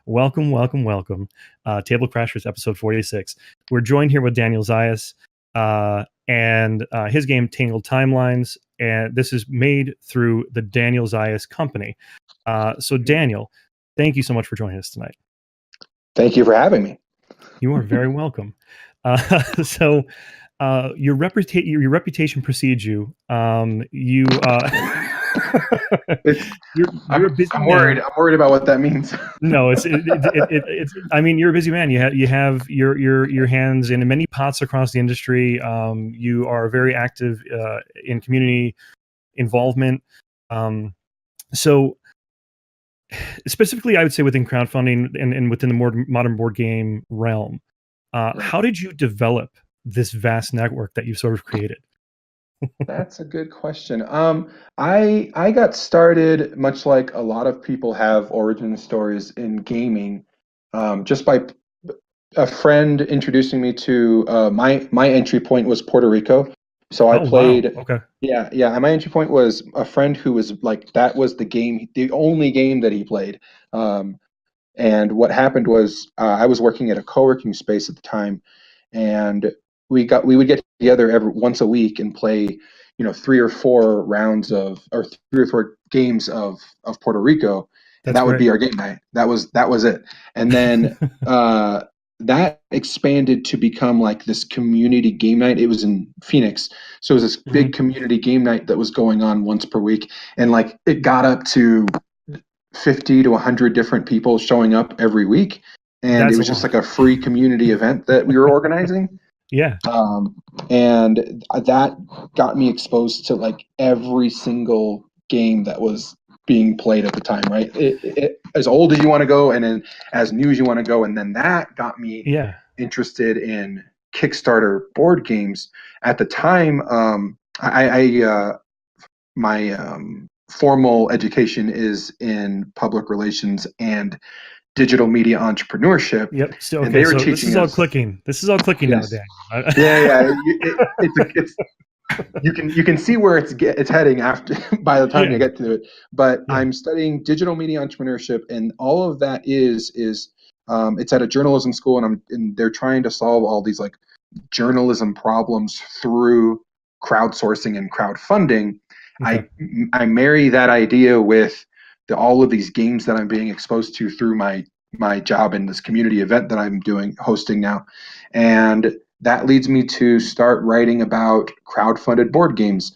Welcome, welcome, welcome. Table Crashers, episode 46. We're joined here with Daniel Zayas and his game Tangled Timelines, and this is made through the Daniel Zayas Company. So, Daniel, thank you so much for joining us tonight. Thank you for having me. You are very welcome. So, your reputation precedes you. I'm I'm worried. I'm worried about what that means. No, it's. I mean, you're a busy man. You have your hands in many pots across the industry. You are very active in community involvement. So specifically, I would say within crowdfunding and within the more modern board game realm, Right. How did you develop this vast network that you've sort of created? That's a good question. I got started much like a lot of people have origin stories in gaming, just by a friend introducing me to my entry point was Puerto Rico. So I played. Wow. Okay. Yeah. My entry point was a friend who was like that was the only game that he played. And what happened was I was working at a co-working space at the time, and we would get together once a week and play, 3 or 4 games of Puerto Rico, and that would be our game night. That was it. And then that expanded to become like this community game night. It was in Phoenix, so it was this big community game night that was going on once per week, and like it got up to 50 to 100 different people showing up every week, and it was just like a free community event that we were organizing. Yeah. And that got me exposed to like every single game that was being played at the time, right? As old as you want to go and then as new as you want to go. And then that got me interested in Kickstarter board games. At the time, my formal education is in public relations and digital media entrepreneurship. Yep. So, okay. So this is all clicking. This is all clicking now, Dan. Yeah. You can see where it's heading after by the time you get to it. But I'm studying digital media entrepreneurship, and all of that is it's at a journalism school, and they're trying to solve all these like journalism problems through crowdsourcing and crowdfunding. Okay. I marry that idea with all of these games that I'm being exposed to through my job in this community event that I'm hosting now, and that leads me to start writing about crowdfunded board games.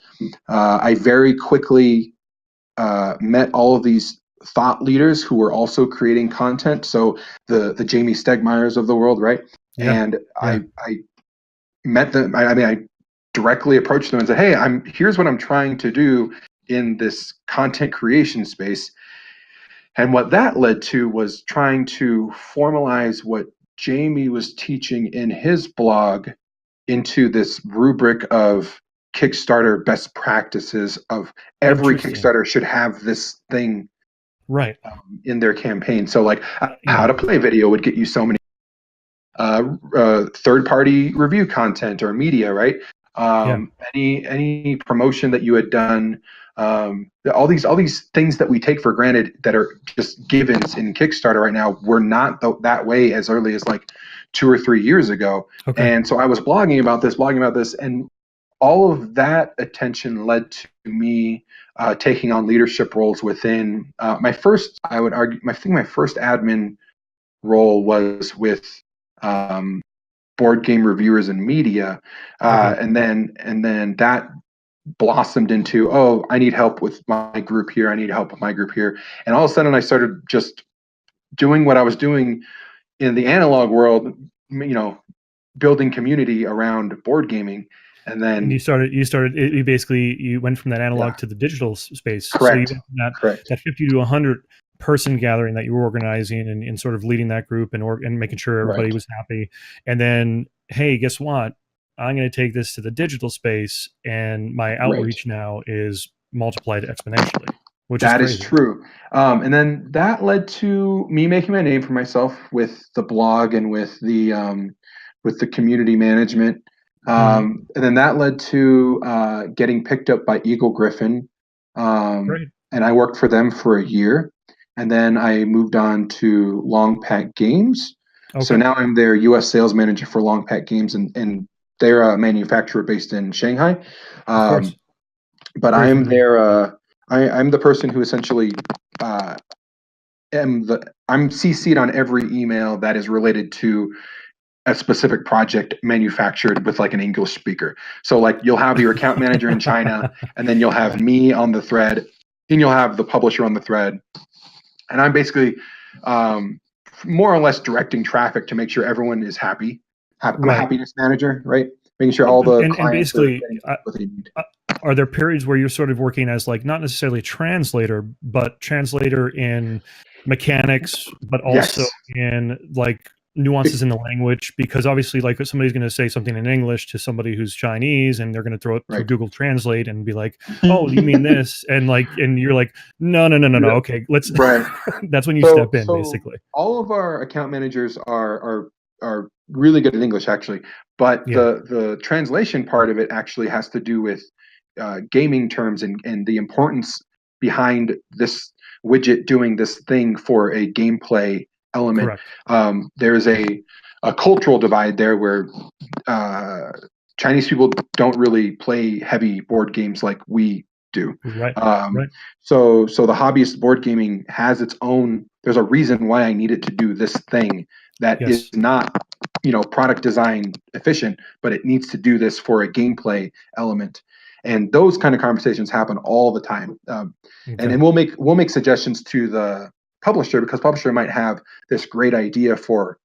I very quickly met all of these thought leaders who were also creating content. So the Jamie Stegmaiers of the world, right? Yeah. And I met them. I directly approached them and said, "Hey, here's what I'm trying to do in this content creation space." And what that led to was trying to formalize what Jamie was teaching in his blog into this rubric of Kickstarter best practices of every Kickstarter should have this thing in their campaign. So like how to play video would get you so many third-party review content or media, right? Any promotion that you had done, all these things that we take for granted that are just givens in Kickstarter right now were not that way as early as like 2 or 3 years ago. Okay. And so I was blogging about this, and all of that attention led to me taking on leadership roles within my first admin role was with board game reviewers and media, and then that blossomed into, I need help with my group here, and all of a sudden I started just doing what I was doing in the analog world, building community around board gaming. And then you went from that analog to the digital space. Correct. So you went from that 50 to 100 person gathering that you were organizing and sort of leading that group and making sure everybody was happy. And then, hey, guess what? I'm going to take this to the digital space, and my outreach now is multiplied exponentially. That is true. And then that led to me making my name for myself with the blog and with the community management. And then that led to getting picked up by Eagle Griffin. And I worked for them for a year. and then I moved on to Long Pack Games. So Okay. now I'm their U.S. sales manager for Long Pack Games, and they're a manufacturer based in Shanghai. Of course. But Very I'm familiar. their I'm the person who essentially I'm CC'd on every email that is related to a specific project manufactured with like an English speaker. So like you'll have your account manager in China, and then you'll have me on the thread, and you'll have the publisher on the thread, and I'm basically more or less directing traffic to make sure everyone is happy. I'm a Right. happiness manager, right? Making sure all the And clients are basically, getting what they need. are there periods where you're sort of working as like not necessarily a translator, but translator in mechanics, but also Yes. in like nuances in the language? Because obviously, like somebody's going to say something in English to somebody who's Chinese, and they're going to throw it through Right. Google Translate and be like, "Oh, you mean this?" And like, and you're like, "No, no, no, no, no. Okay, let's." Right. That's when you step in, So basically. all of our account managers are really good at English actually, but Yeah. the translation part of it actually has to do with gaming terms and the importance behind this widget doing this thing for a gameplay element. Correct. There's a cultural divide there where uh, Chinese people don't really play heavy board games like we do. Right. Um, Right. so the hobbyist board gaming has its own. There's a reason why I need it to do this thing that is Yes. not, product design efficient, but it needs to do this for a gameplay element. And those kind of conversations happen all the time. And Okay. then we'll make suggestions to the publisher, because publisher might have this great idea for,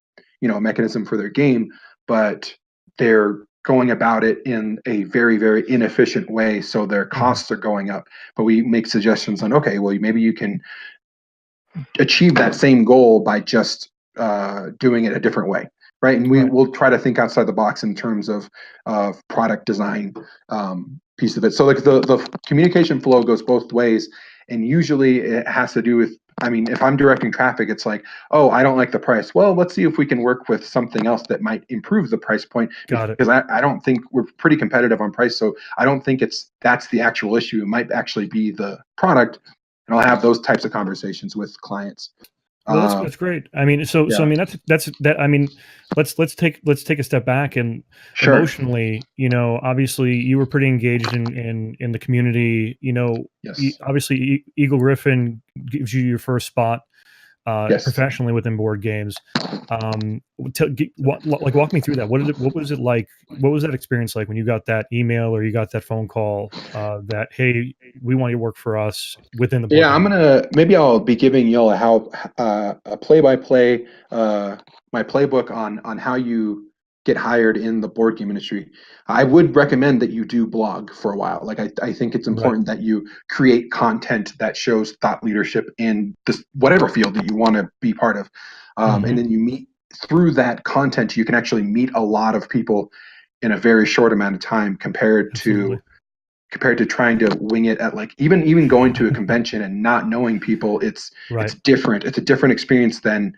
a mechanism for their game, but they're going about it in a very, very inefficient way. So their costs are going up. But we make suggestions on, okay, well, maybe you can achieve that same goal by just doing it a different way. Right. And Right. we'll try to think outside the box in terms of product design piece of it. So like the communication flow goes both ways. And usually it has to do with, if I'm directing traffic, it's like, oh, I don't like the price. Well, let's see if we can work with something else that might improve the price point. Got it. Because I don't think we're pretty competitive on price. So I don't think that's the actual issue. It might actually be the product. And I'll have those types of conversations with clients. Well, that's great. I mean, so Yeah. I mean that's that. I mean, let's take a step back and Sure. emotionally, obviously you were pretty engaged in the community. Yes. Obviously Eagle Griffin gives you your first spot Yes. professionally within board games. Walk me through that. What was it like? What was that experience like when you got that email or you got that phone call that, hey, we want you to work for us within the board Yeah, game? maybe I'll be giving y'all a play-by-play, my playbook on how you get hired in the board game industry. I would recommend that you do blog for a while. Like I think it's Right. important that you create content that shows thought leadership in this whatever field that you want to be part of, and then you meet through that content. You can actually meet a lot of people in a very short amount of time compared Absolutely. to trying to wing it at like even going to a convention and not knowing people. It's different. It's a different experience than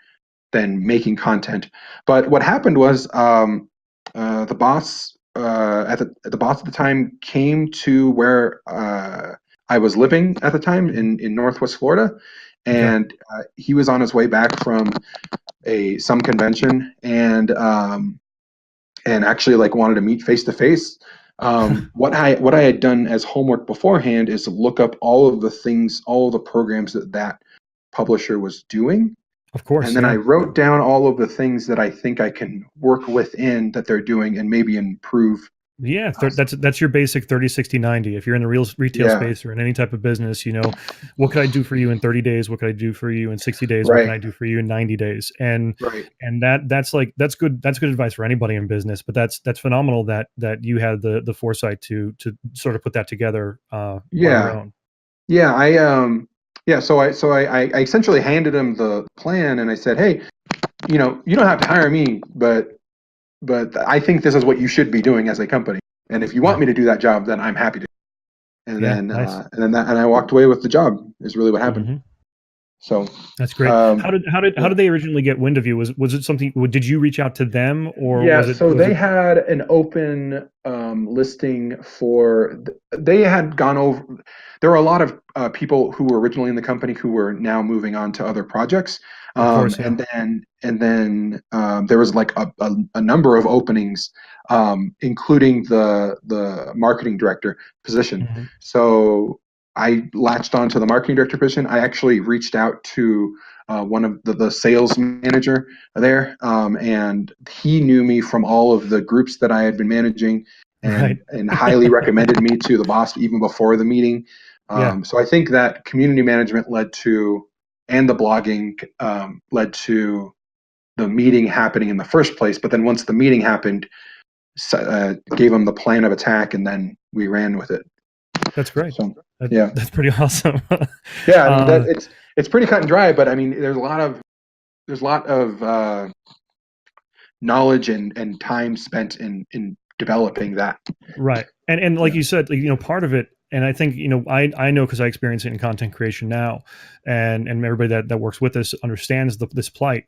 making content. But what happened was the boss the boss at the time came to where I was living at the time in Northwest Florida, and he was on his way back from some convention, and actually like wanted to meet face to face. What I had done as homework beforehand is to look up all of the things, all of the programs that publisher was doing. Of course. And then I wrote down all of the things that I think I can work within that they're doing and maybe improve. Yeah, that's your basic 30, 60, 90. If you're in the retail space or in any type of business, what could I do for you in 30 days? What could I do for you in 60 days? What can I do for you in 90 days? And that's good advice for anybody in business, but that's phenomenal that you had the foresight to sort of put that together on your own. So I essentially handed him the plan and I said, hey, you don't have to hire me, but I think this is what you should be doing as a company. And if you want me to do that job, then I'm happy to. And then nice. and I walked away with the job is really what happened. So That's great. How did they originally get wind of you? Was it something? Did you reach out to them, or yeah, so was they it had an open listing for. They had gone over. There were a lot of people who were originally in the company who were now moving on to other projects, Of course, yeah. and then there was like a number of openings, including the marketing director position. Mhm. So I latched onto the marketing director position. I actually reached out to one of the sales manager there, and he knew me from all of the groups that I had been managing, Right. and highly recommended me to the boss even before the meeting. Yeah. So I think that community management led to, and the blogging led to the meeting happening in the first place. But then once the meeting happened, gave him the plan of attack, and then we ran with it. That's great. So yeah, That's pretty awesome. yeah. I mean that uh, it's pretty cut and dry, but I mean there's a lot of knowledge and time spent in developing that. right. And like Yeah, you said, like, part of it, and I think, I know because I experience it in content creation now, and everybody that works with us understands this plight.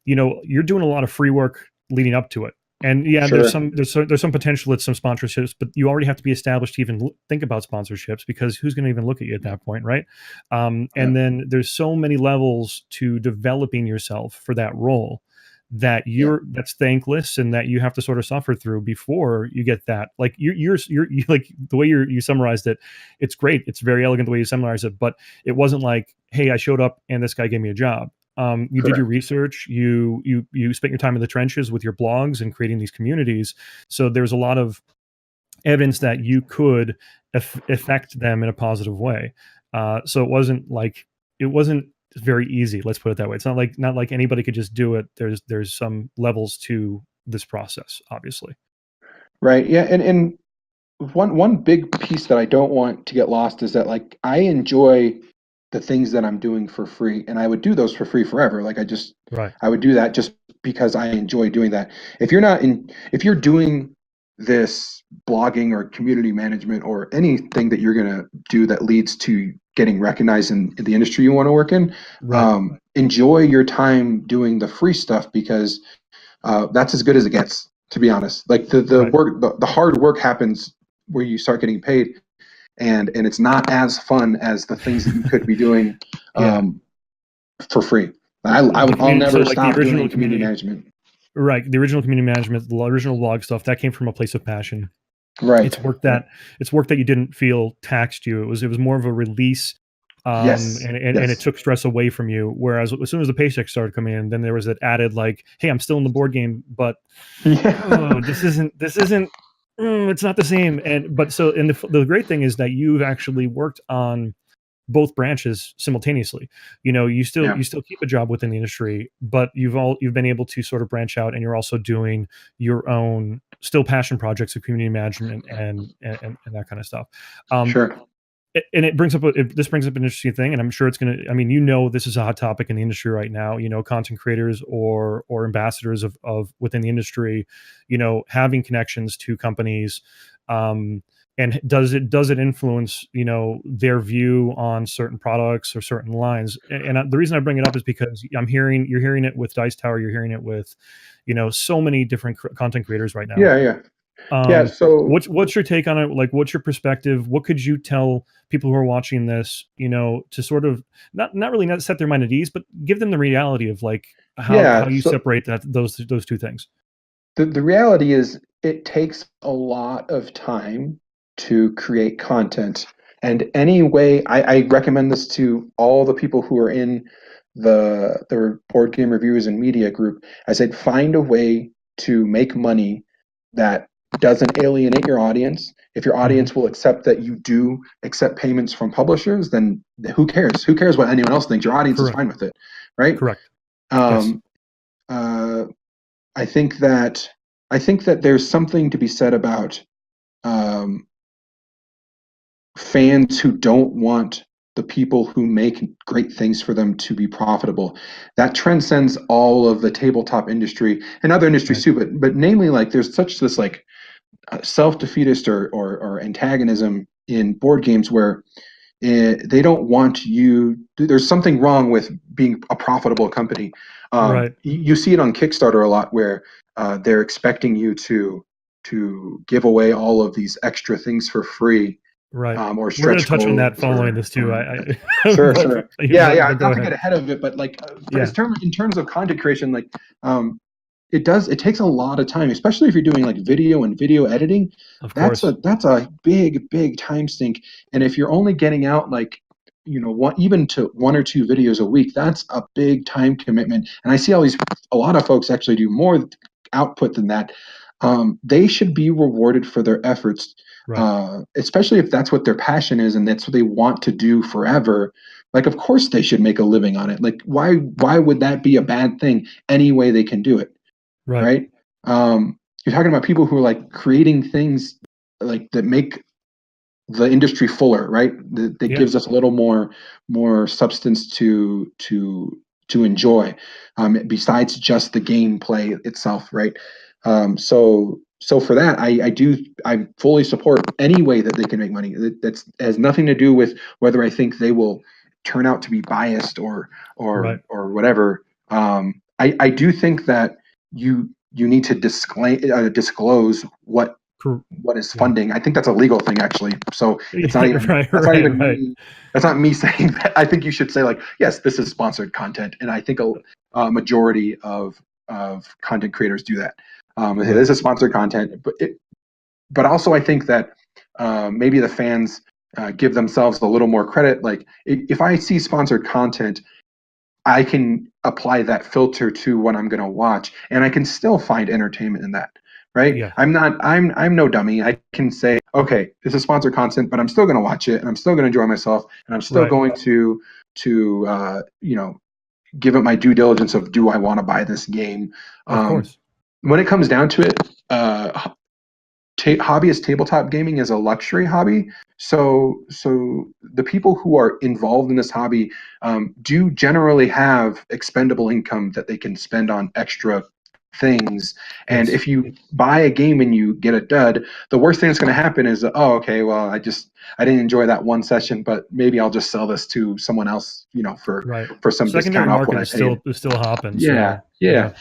You're doing a lot of free work leading up to it. And yeah, sure. there's some potential at some sponsorships, but you already have to be established to even think about sponsorships, because who's going to even look at you at that point, right? Yeah, And then there's so many levels to developing yourself for that role that yeah. that's thankless, and that you have to sort of suffer through before you get that. Like you like the way you summarized it. It's great. It's very elegant the way you summarized it, but it wasn't like, hey, I showed up and this guy gave me a job. You did your Correct. research. You spent your time in the trenches with your blogs and creating these communities. So there's a lot of evidence that you could affect them in a positive way. So it wasn't very easy. Let's put it that way. It's not like anybody could just do it. There's some levels to this process, obviously. Right. Yeah. And one big piece that I don't want to get lost is that like I enjoy the things that I'm doing for free, and I would do those for free forever. Like Right. I would do that just because I enjoy doing that. If you're doing this blogging or community management or anything that you're going to do that leads to getting recognized in the industry you want to work in, Right. enjoy your time doing the free stuff, because that's as good as it gets, to be honest. Like the Right. work, the hard work happens where you start getting paid, and it's not as fun as the things that you could be doing Yeah. um, for free. The I'll community. So never like the stop original doing community community. management. Right. The original community management, the original blog stuff, that came from a place of passion. Right. It's work Right. that you didn't feel taxed you. It was more of a release, Yes. and it Yes. took stress away from you. Whereas as soon as the paycheck started coming in, then there was that added like, hey, I'm still in the board game, but oh, Yeah. this isn't it's not the same. And the great thing is that you've actually worked on both branches simultaneously. Yeah. You still keep a job within the industry, but you've been able to sort of branch out, and you're also doing your own still passion projects of community management and that kind of stuff. Um, Sure. and this brings up an interesting thing, and I'm sure it's going to, I mean, this is a hot topic in the industry right now, content creators or ambassadors of within the industry, having connections to companies. And does it influence, their view on certain products or certain lines? The reason I bring it up is because you're hearing it with Dice Tower, you're hearing it with, so many different content creators right now. Yeah. Yeah. Yeah. So What's your take on it? Like, what's your perspective? What could you tell people who are watching this, to sort of not really not set their mind at ease, but give them the reality of like how yeah. you So separate those two things. the reality is it takes a lot of time to create content. And any way I recommend this to all the people who are in the board game reviewers and media group. I said find a way to make money that doesn't alienate your audience. If your Hmm. audience will accept that you do accept payments from publishers, then who cares? Who cares what anyone else thinks? Your audience is Correct. fine with it, right? Correct. Yes. Um, uh, I think that there's something to be said about um, fans who don't want the people who make great things for them to be profitable. That transcends all of the tabletop industry and other industries Right. too. But namely, like there's such this like self defeatist or antagonism in board games where they don't want you. There's something wrong with being a profitable company. Right. You see it on Kickstarter a lot, where they're expecting you to give away all of these extra things for free, Right. or We're going to stretch touch on that goals. following this too. Sure, sure. Yeah, yeah. But go Not to ahead. get ahead of it, but like Yeah. in terms of content creation, like it takes a lot of time, especially if you're doing like video and video editing. Of That's course. a big time sink. And if you're only getting out like, even to 1 or 2 videos a week, that's a big time commitment. And I see a lot of folks actually do more output than that. They should be rewarded for their efforts, Right. especially if that's what their passion is and that's what they want to do forever. Like, of course they should make a living on it. Like, why would that be a bad thing? Any way they can do it. Right. Right. You're talking about people who are like creating things like that make the industry fuller, right? That gives us a little more substance to enjoy, besides just the gameplay itself, right? So for that, I fully support any way that they can make money. That's has nothing to do with whether I think they will turn out to be biased Right. or whatever. I do think that you need to disclose what is funding. I think that's a legal thing, actually. So it's not even me. That's not me saying that. I think you should say like, yes, this is sponsored content, and I think a majority of content creators do that. This is sponsored content, but also I think that maybe the fans give themselves a little more credit. Like if I see sponsored content, I can apply that filter to what I'm going to watch, and I can still find entertainment in that. Right? Yeah. I'm no dummy. I can say, okay, this is sponsored content, but I'm still going to watch it, and I'm still going to enjoy myself, and I'm still going to give it my due diligence of, do I want to buy this game? Of course. When it comes down to it, hobbyist tabletop gaming is a luxury hobby. So the people who are involved in this hobby do generally have expendable income that they can spend on extra things. And if you buy a game and you get a dud, the worst thing that's going to happen is, oh, okay, well, I didn't enjoy that one session, but maybe I'll just sell this to someone else, for some secondary discount off what I market paid. is still hopping. Yeah. So,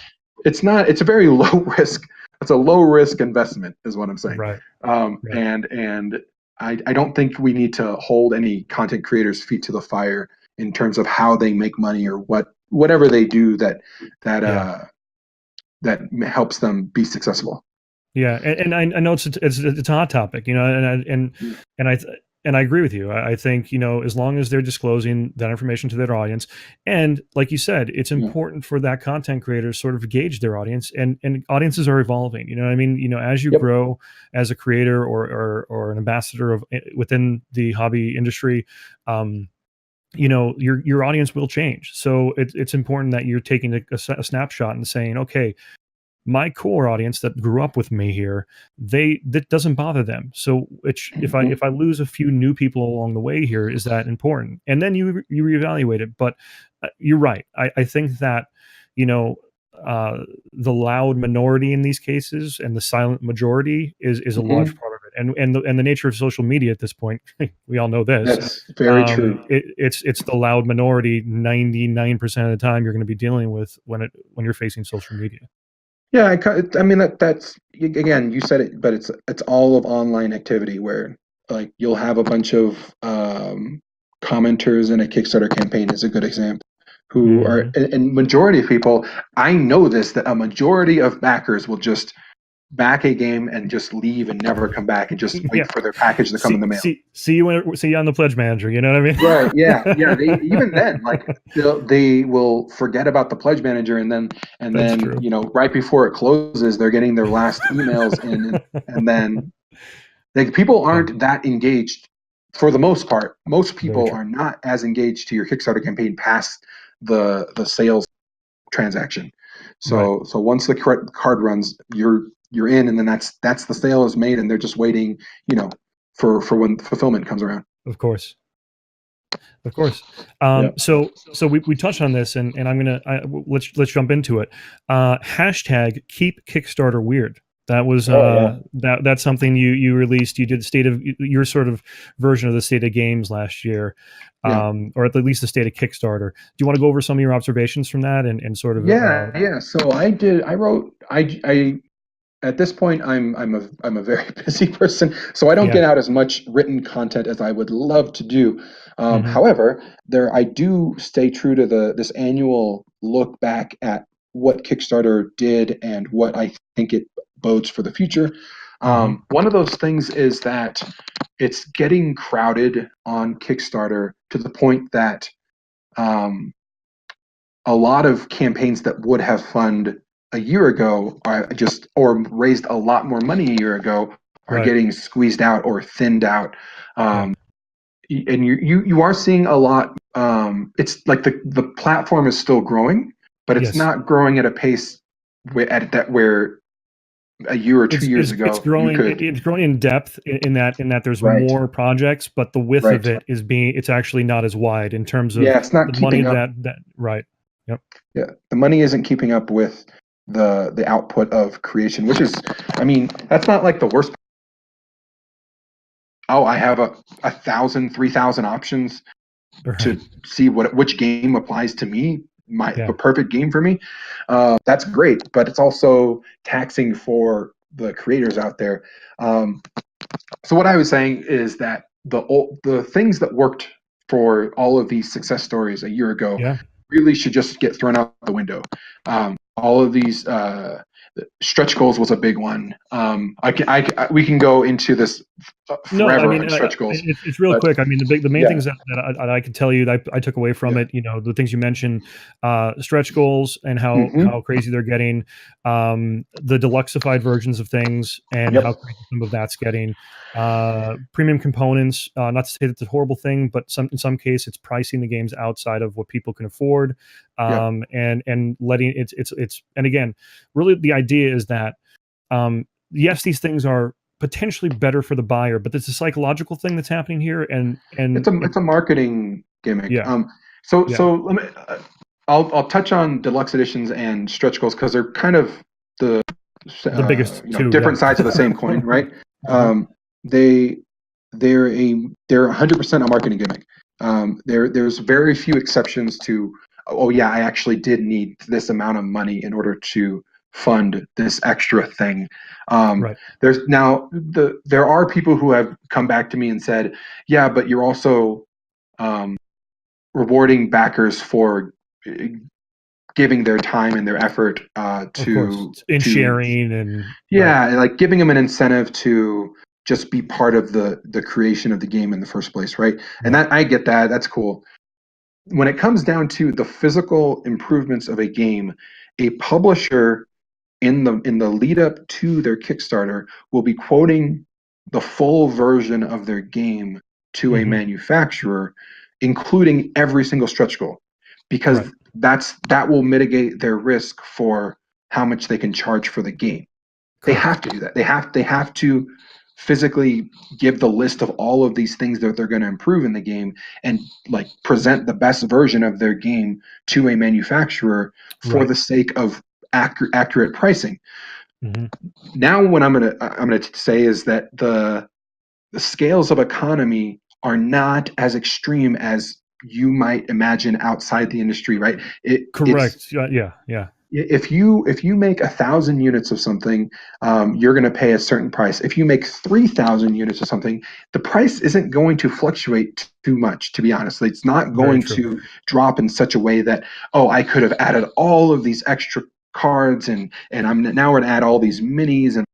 It's a very low risk. It's a low risk investment, is what I'm saying. Right. And I don't think we need to hold any content creators' feet to the fire in terms of how they make money or whatever they do that helps them be successful. Yeah, and I know it's a hot topic, and I agree with you. I think, as long as they're disclosing that information to their audience, and like you said, it's important for that content creator to sort of gauge their audience, and audiences are evolving. You know what I mean? As you grow as a creator or an ambassador within the hobby industry, your audience will change. So it's important that you're taking a snapshot and saying, okay, my core audience that grew up with me here, that doesn't bother them. So if I lose a few new people along the way here, is that important? And then you reevaluate it. But you're right. I think that the loud minority in these cases and the silent majority is a large part of it. And the nature of social media at this point, we all know this. That's very true. It's the loud minority 99% of the time you're going to be dealing with when you're facing social media. Yeah, I mean that's again, you said it, but it's all of online activity where like you'll have a bunch of commenters in a Kickstarter campaign is a good example, who are, and majority of people, I know this, that a majority of backers will just back a game and just leave and never come back and just wait for their package to come in the mail. See you on the pledge manager. You know what I mean? Right. Yeah. Yeah. Even then, like they will forget about the pledge manager, and then right before it closes, they're getting their last emails in, and then like people aren't that engaged for the most part. Most people are not as engaged to your Kickstarter campaign past the sales transaction. So once the card runs, you're in, and then that's the sale is made, and they're just waiting, for when fulfillment comes around. Of course. So we touched on this, and I'm gonna let's jump into it. Hashtag keep Kickstarter weird. That was that's something you released. You did your sort of version of the State of Games last year, or at least the State of Kickstarter. Do you want to go over some of your observations from that and sort of? Yeah. So I wrote. I at this point I'm a very busy person, so I don't get out as much written content as I would love to do. However, I do stay true to this annual look back at what Kickstarter did and what I think it bodes for the future. One of those things is that it's getting crowded on Kickstarter to the point that a lot of campaigns that would have funded a year ago or raised a lot more money a year ago are getting squeezed out or thinned out. And you are seeing a lot. It's like the platform is still growing, but it's not growing at a pace where a year or 2 years ago it's growing. It's growing in depth in that there's more projects, but the width of it it's actually not as wide in terms of it's not the money up. Yep. Yeah, the money isn't keeping up with the output of creation, which is, I mean, that's not like the worst. Oh, I have 1,000, 3,000 options to see which game applies to me, the perfect game for me. That's great, but it's also taxing for the creators out there. So what I was saying is that the things that worked for all of these success stories a year ago really should just get thrown out the window. All of these stretch goals was a big one. We can go into this forever on stretch goals. It's real quick. I mean, the main things that I can tell you that I took away from it, the things you mentioned, stretch goals and how crazy they're getting, the deluxeified versions of things and how crazy some of that's getting, premium components. Not to say that's a horrible thing, but in some case it's pricing the games outside of what people can afford, and letting it's and again, really the idea is that yes, these things are potentially better for the buyer, but it's a psychological thing that's happening here, and it's a marketing gimmick. So let me I'll touch on deluxe editions and stretch goals because they're kind of the biggest different sides of the same coin, right? They're 100% a marketing gimmick. There's very few exceptions to, I actually did need this amount of money in order to fund this extra thing. There are people who have come back to me and said, yeah, but you're also rewarding backers for giving their time and their effort to sharing and like giving them an incentive to just be part of the creation of the game in the first place, right? And that I get that. That's cool. When it comes down to the physical improvements of a game, a publisher in the lead up to their Kickstarter will be quoting the full version of their game to a manufacturer, including every single stretch goal, because that will mitigate their risk for how much they can charge for the game. They have to do that. They have to physically give the list of all of these things that they're going to improve in the game and like present the best version of their game to a manufacturer for the sake of accurate pricing. Now what I'm gonna say is that the scales of economy are not as extreme as you might imagine outside the industry, right? If you make 1,000 units of something, you're going to pay a certain price. If you make 3,000 units of something, the price isn't going to fluctuate too much, to be honest. It's not going to drop in such a way that, I could have added all of these extra cards and now we're going to add all these minis and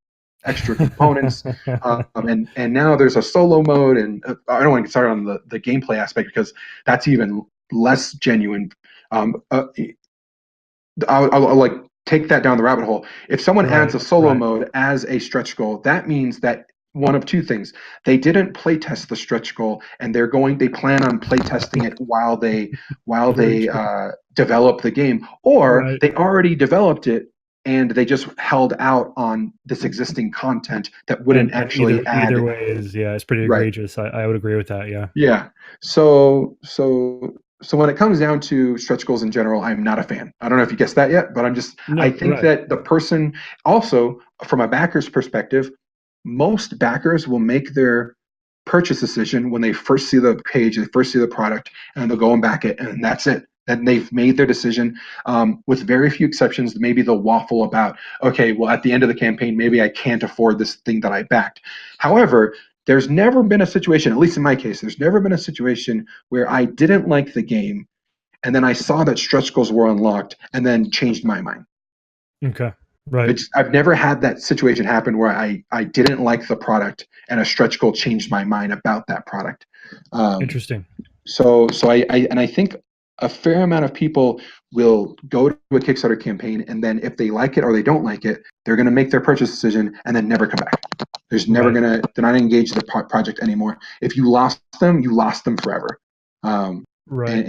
extra components. And now there's a solo mode, and I don't want to get started on the gameplay aspect because that's even less genuine. I'll like take that down the rabbit hole. If someone adds a solo mode as a stretch goal, that means that one of two things: they didn't play test the stretch goal, and they plan on play testing it while they develop the game, or they already developed it and they just held out on this existing content that wouldn't actually add. Either way is it's pretty egregious. I would agree with that. Yeah. So so when it comes down to stretch goals in general, I'm not a fan. I don't know if you guessed that yet, but I think that the person, also from a backer's perspective, most backers will make their purchase decision when they first see the page, they first see the product, and they'll go and back it, and that's it. And they've made their decision, with very few exceptions. Maybe they'll waffle about, okay, well, at the end of the campaign, maybe I can't afford this thing that I backed. However, there's never been a situation, at least in my case, there's never been a situation where I didn't like the game and then I saw that stretch goals were unlocked and then changed my mind. Okay. Right. I've never had that situation happen where I didn't like the product and a stretch goal changed my mind about that product. Interesting. So I think a fair amount of people will go to a Kickstarter campaign, and then if they like it or they don't like it, they're going to make their purchase decision and then never come back. They're not engaged in the project anymore. If you lost them, you lost them forever. Right.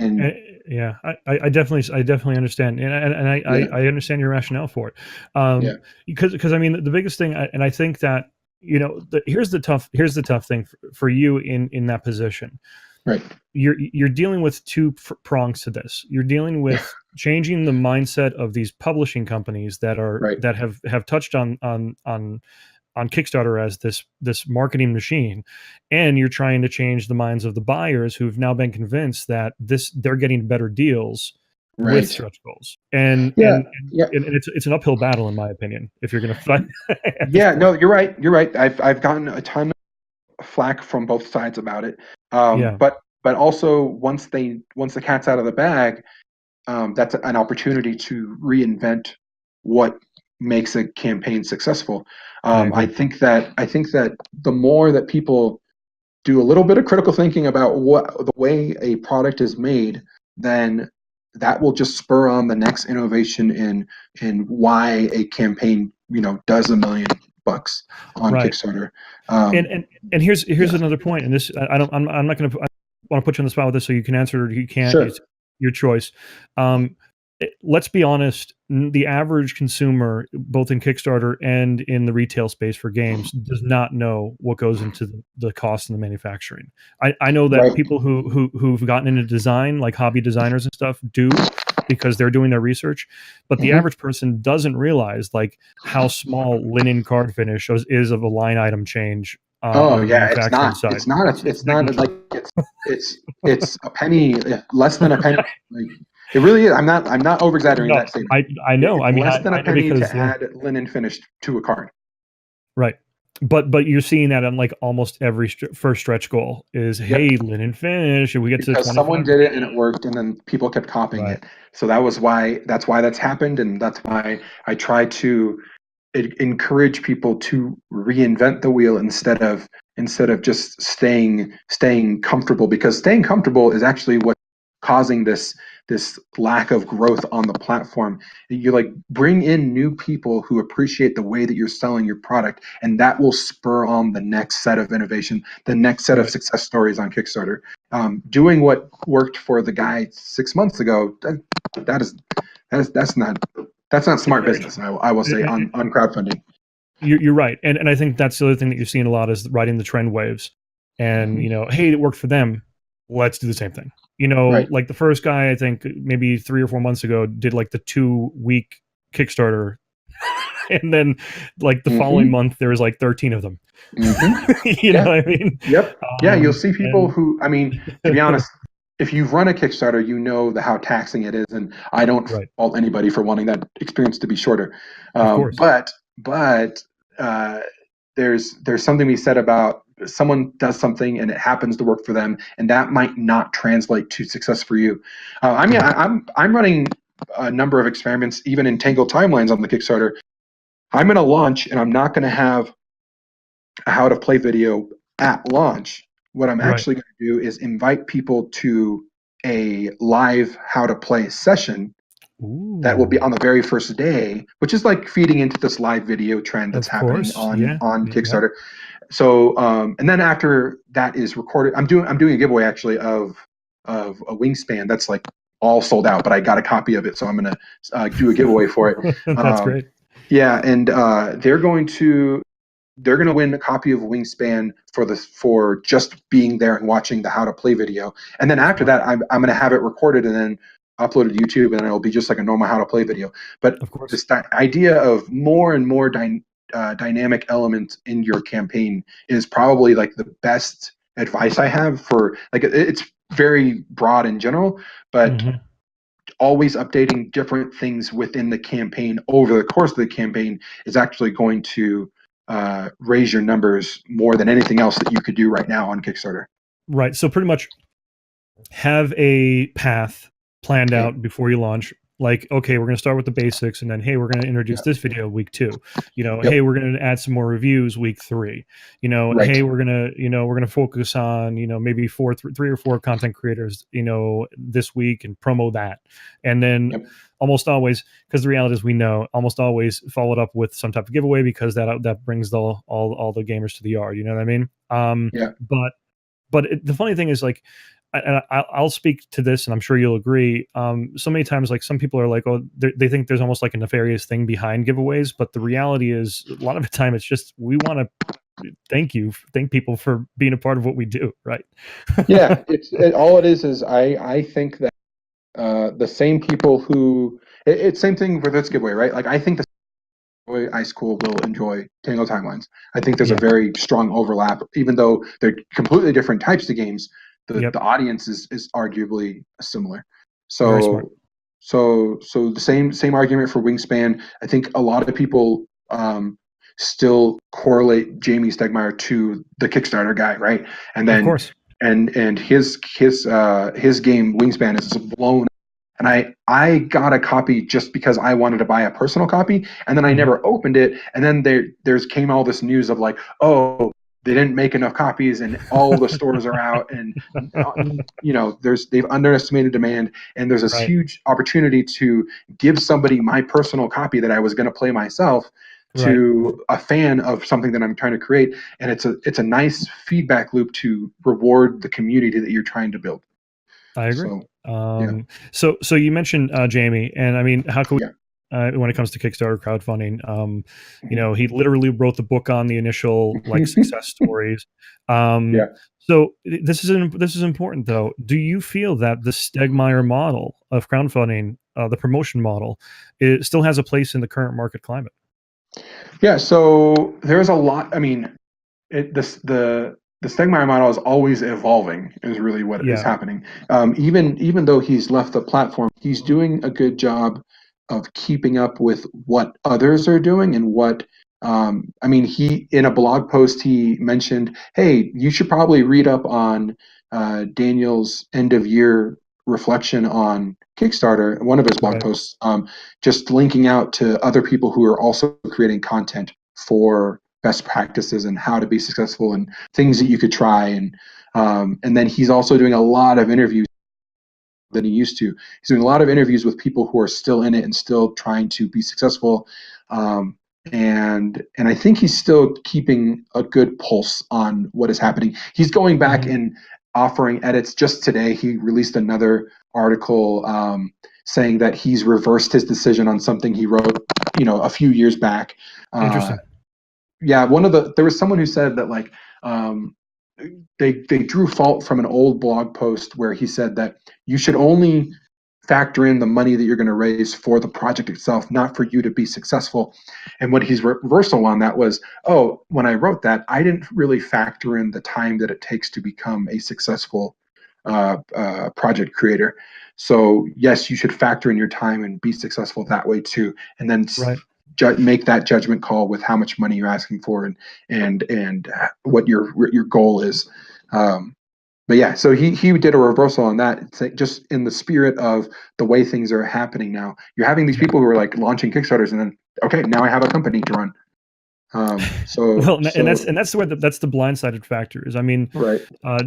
Yeah, I definitely understand, and I understand your rationale for it. Because I mean the biggest thing, and I think that here's the tough thing for you in that position. Right. You're dealing with two prongs to this. You're dealing with changing the mindset of these publishing companies that have touched on Kickstarter as this marketing machine, and you're trying to change the minds of the buyers who've now been convinced that they're getting better deals with stretch goals. And it's an uphill battle, in my opinion, if you're going to fight. No, you're right. I've gotten a ton of flack from both sides about it. But also once the cat's out of the bag, that's an opportunity to reinvent what makes a campaign successful. I think that the more that people do a little bit of critical thinking about the way a product is made, then that will just spur on the next innovation in why a campaign does $1 million on Kickstarter. And here's another point, and this I'm not going to want to put you on the spot with this, so you can answer or you can't. Sure. It's your choice. Let's be honest, the average consumer, both in Kickstarter and in the retail space for games, does not know what goes into the cost and the manufacturing. I know that people who've gotten into design, like hobby designers and stuff, do, because they're doing their research, but the average person doesn't realize like how small linen card finish is of a line item change. It's a penny, less than a penny. It really is. I'm not over exaggerating that statement. I know. I mean, less than a penny to add linen finish to a card. Right. But you're seeing that on like almost every first stretch goal is, hey, linen finish, and we get to 25. Someone did it and it worked, and then people kept copying it. So that's why that's happened, and that's why I try to encourage people to reinvent the wheel instead of just staying comfortable, because staying comfortable is actually what's causing this lack of growth on the platform. You like bring in new people who appreciate the way that you're selling your product, and that will spur on the next set of innovation, the next set of success stories on Kickstarter. Doing what worked for the guy 6 months ago, that's not smart business. I will say on crowdfunding. You're right, and I think that's the other thing that you're seeing a lot is riding the trend waves, and hey, it worked for them, let's do the same thing. Like the first guy, I think maybe 3 or 4 months ago, did like the 2-week Kickstarter, and then like the following month there was like 13 of them. You know what I mean? Yep. You'll see people who, I mean, to be honest, if you've run a Kickstarter, you know how taxing it is, and I don't fault anybody for wanting that experience to be shorter. Of course. But there's something to be said about someone does something and it happens to work for them, and that might not translate to success for you. I mean, I'm running a number of experiments, even in Tangled Timelines on the Kickstarter. I'm going to launch, and I'm not going to have a how to play video at launch. What I'm actually going to do is invite people to a live how to play session. Ooh. That will be on the very first day, which is like feeding into this live video trend that's happening on Kickstarter. So, and then after that is recorded, I'm doing a giveaway actually of a Wingspan that's like all sold out, but I got a copy of it, so I'm going to do a giveaway for it. That's great. Yeah, and they're going to they're going to win a copy of Wingspan for just being there and watching the how to play video. And then after that, I'm going to have it recorded and then uploaded to YouTube, and it'll be just like a normal how to play video. But Of course. this idea of more and more dynamic elements in your campaign is probably like the best advice I have for, like, it's very broad in general, but always updating different things within the campaign over the course of the campaign is actually going to raise your numbers more than anything else that you could do right now on Kickstarter. Right. So pretty much have a path planned out before you launch. Like, okay, we're going to start with the basics, and then, hey, we're going to introduce this video week 2. Hey, we're going to add some more reviews week 3. Hey, we're going to focus on, maybe 3 or 4 content creators, this week, and promo that. And then almost always, because the reality is, we know, almost always follow it up with some type of giveaway, because that brings all the gamers to the yard. You know what I mean? But the funny thing is, like, and I'll speak to this, and I'm sure you'll agree. So many times, like, some people are like, oh, they think there's almost like a nefarious thing behind giveaways, but the reality is, a lot of the time, it's just, we want to thank people for being a part of what we do, right? Yeah, all it is I think that the same people who it's same thing with this giveaway, right? Like, I think the Ice Cool will enjoy Tangled Timelines. I think there's a very strong overlap, even though they're completely different types of games. The audience is arguably similar. So the same argument for Wingspan. I think a lot of people still correlate Jamie Stegmaier to the Kickstarter guy, right? And then, of course, and his game Wingspan is blown. And I got a copy just because I wanted to buy a personal copy, and then I never opened it. And then there's came all this news of like, oh, they didn't make enough copies, and all the stores are out, and they've underestimated demand, and there's this huge opportunity to give somebody my personal copy that I was going to play myself to a fan of something that I'm trying to create, and it's a nice feedback loop to reward the community that you're trying to build. I agree. So you mentioned Jamie, and I mean, how can we? When it comes to Kickstarter crowdfunding, he literally wrote the book on the initial success stories. So this is important, though. Do you feel that the Stegmaier model of crowdfunding, the promotion model, still has a place in the current market climate? Yeah. So there's a lot. I mean, the Stegmaier model is always evolving, is really what is happening. Even though he's left the platform, he's doing a good job of keeping up with what others are doing and what he, in a blog post, he mentioned, hey, you should probably read up on Daniel's end of year reflection on Kickstarter, one of his blog posts, just linking out to other people who are also creating content for best practices and how to be successful and things that you could try. And then he's also doing a lot of interviews than he used to. He's doing a lot of interviews with people who are still in it and still trying to be successful. And I think he's still keeping a good pulse on what is happening. He's going back and offering edits. Just today, he released another article saying that he's reversed his decision on something he wrote, a few years back. Interesting. Yeah, there was someone who said that, like, they drew fault from an old blog post where he said that you should only factor in the money that you're going to raise for the project itself, not for you to be successful. And what his reversal on that was, oh, when I wrote that, I didn't really factor in the time that it takes to become a successful project creator. So yes, you should factor in your time and be successful that way too. And then make that judgment call with how much money you're asking for and what your goal is. But yeah, so he did a reversal on that. It's just in the spirit of the way things are happening now. You're having these people who are like launching Kickstarters, and then, okay, now I have a company to run. That's the blindsided factor. Is, I mean,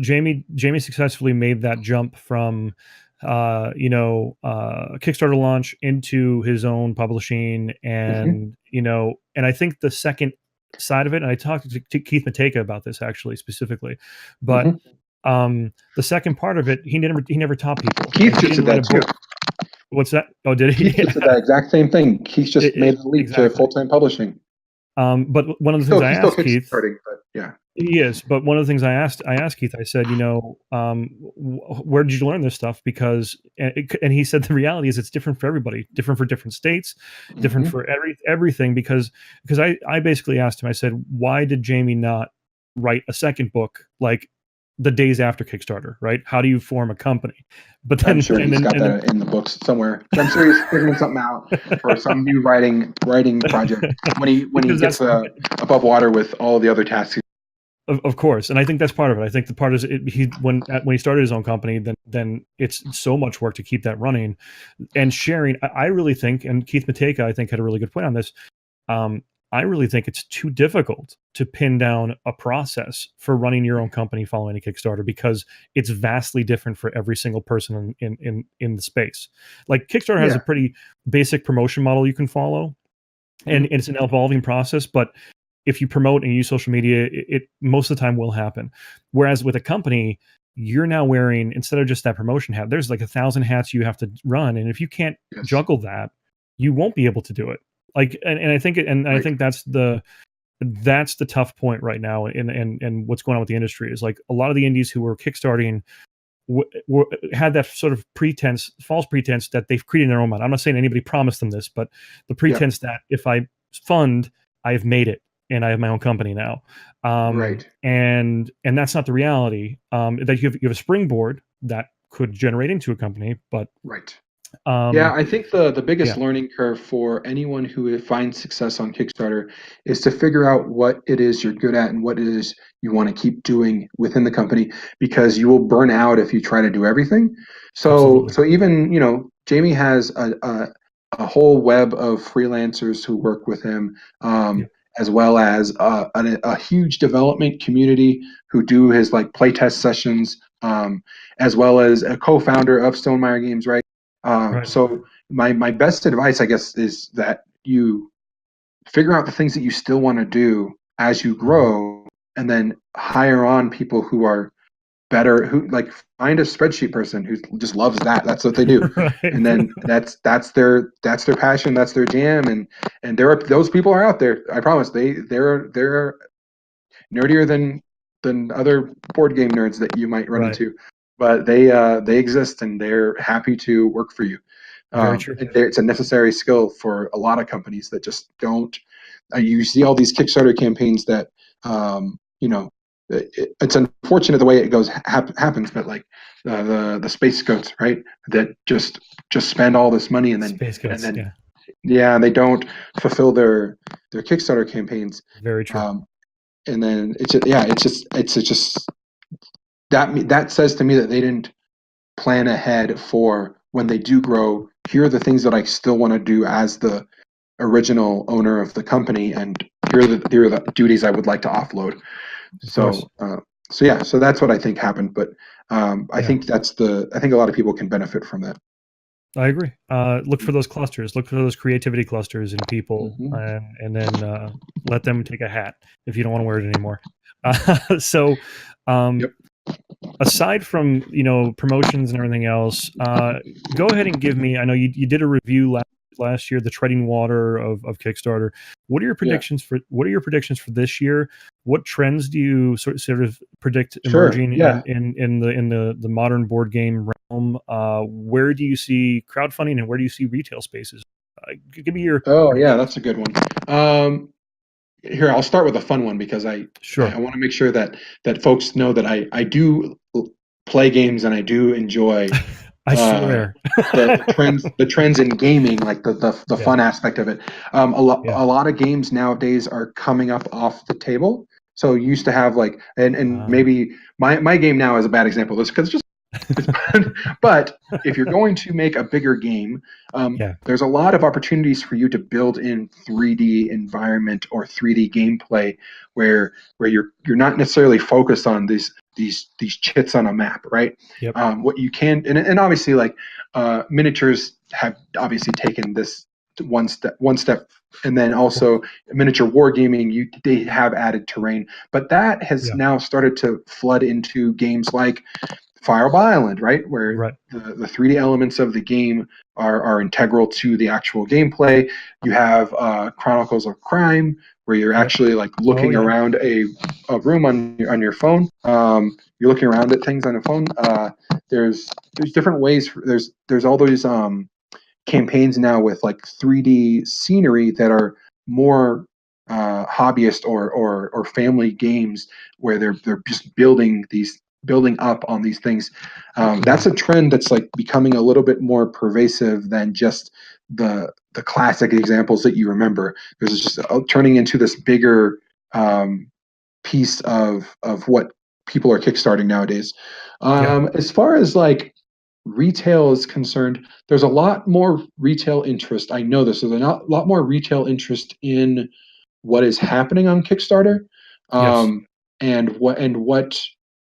Jamie successfully made that jump from Kickstarter launch into his own publishing, and and I think the second side of it, and I talked to Keith Matejka about this actually specifically, but the second part of it, he never taught people. Keith just did that too. What's that? Oh, did he? Keith did that exact same thing. Keith just made the leap to full-time publishing. But one of the things I He's still asked Keith, kickstarting, but yeah. yes, but one of the things I asked Keith, I said, where did you learn this stuff? Because, and he said, the reality is it's different for everybody, different for different states, different Mm-hmm. for everything. Because I basically asked him, I said, why did Jamie not write a second book like the days after Kickstarter, right? How do you form a company? But then, I'm sure he's got that in the books somewhere. I'm sure he's figuring something out for some new writing project when he gets above water with all the other tasks. Of course, and I think that's part of it. I think the part is when he started his own company, then it's so much work to keep that running and sharing. I really think, and Keith Matejka, I think, had a really good point on this. I really think it's too difficult to pin down a process for running your own company following a Kickstarter, because it's vastly different for every single person in the space. Like Kickstarter has a pretty basic promotion model you can follow, and it's an evolving process, but if you promote and use social media, it most of the time will happen. Whereas with a company, you're now wearing, instead of just that promotion hat, there's like 1,000 hats you have to run. And if you can't juggle that, you won't be able to do it. Like, and I think, I think that's the tough point right now. And what's going on with the industry is, like, a lot of the indies who were kickstarting had that sort of false pretense that they've created their own mind. I'm not saying anybody promised them this, but the pretense that if I fund, I've made it, and I have my own company now. And that's not the reality. That you have a springboard that could generate into a company, but I think the biggest learning curve for anyone who finds success on Kickstarter is to figure out what it is you're good at and what it is you want to keep doing within the company, because you will burn out if you try to do everything. So even, Jamie has a whole web of freelancers who work with him, as well as a huge development community who do his like playtest sessions, as well as a co-founder of Stonemaier Games, right? So my best advice, I guess, is that you figure out the things that you still want to do as you grow, and then hire on people who are better, who like find a spreadsheet person who just loves that. That's what they do. And then that's their passion, that's their jam. And those people are out there. I promise they're nerdier than other board game nerds that you might run into. But they exist, and they're happy to work for you. Very true. It's a necessary skill for a lot of companies that just don't. You see all these Kickstarter campaigns that, it's unfortunate the way it goes happens, but like the space goats, right? That just spend all this money and then they don't fulfill their Kickstarter campaigns. Very true. And then it's just that says to me that they didn't plan ahead for when they do grow. Here are the things that I still want to do as the original owner of the company, and here are the duties I would like to offload. So that's what I think happened. But I think I think a lot of people can benefit from that. I agree. Look for those clusters. Look for those creativity clusters in people, and then let them take a hat if you don't want to wear it anymore. Aside from promotions and everything else, go ahead and give me. I know you did a review last year, the treading water of Kickstarter. What are your predictions for this year? What trends do you sort of predict emerging in the modern board game realm? Where do you see crowdfunding, and where do you see retail spaces? Give me your. That's a good one. Here, I'll start with a fun one, because I want to make sure that folks know that I do play games and I do enjoy I swear the trends in gaming, like the fun aspect of it. A lot of games nowadays are coming up off the table. So you used to have like, and maybe my game now is a bad example of this, because it's but if you're going to make a bigger game, there's a lot of opportunities for you to build in 3D environment or 3D gameplay, where you're not necessarily focused on these chits on a map, right? What you can, and obviously, like miniatures have obviously taken this one step, and then also miniature wargaming, they have added terrain, but that has now started to flood into games like Fireball Island, right, where Right. the 3D elements of the game are integral to the actual gameplay. You have Chronicles of Crime, where you're actually like looking around a room on your phone. You're looking around at things on a phone. There's different ways. There's all those campaigns now with like 3D scenery that are more hobbyist or family games where they're just building up on these things. That's a trend that's like becoming a little bit more pervasive than just the classic examples that you remember. There's just turning into this bigger piece of what people are kickstarting nowadays. As far as like retail is concerned, there's a lot more retail interest. I know this. There's a lot more retail interest in what is happening on Kickstarter, Yes. and what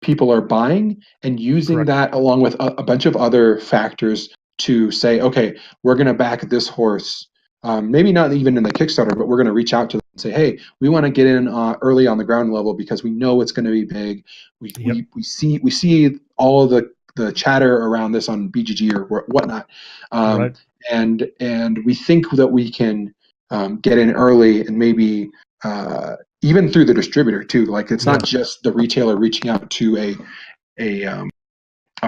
people are buying, and using Correct. that along with a bunch of other factors to say, okay, we're going to back this horse. Maybe not even in the Kickstarter, but we're going to reach out to them and say, hey, we want to get in early on the ground level because we know it's going to be big. We see all the chatter around this on BGG or whatnot, Right. and we think that we can get in early and maybe even through the distributor too. Like it's not just the retailer reaching out to a